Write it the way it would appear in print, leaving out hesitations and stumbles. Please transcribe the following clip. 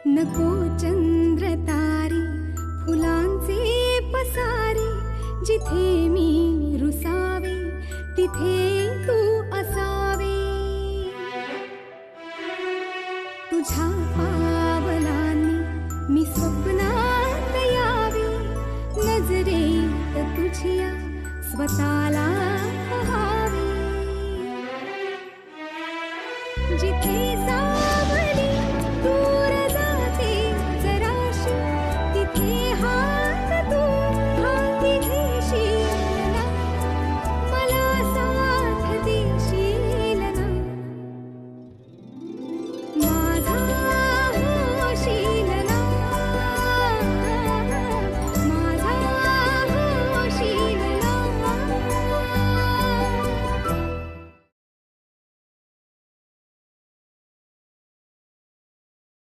नको चंद्र तारे फुलांचे पसारे, जिथे मी रुसावे तिथे तू असावे. तुझ्या पावलांनी मी स्वप्नात यावे, नजरेत तुझ्या स्वतःला पहावे.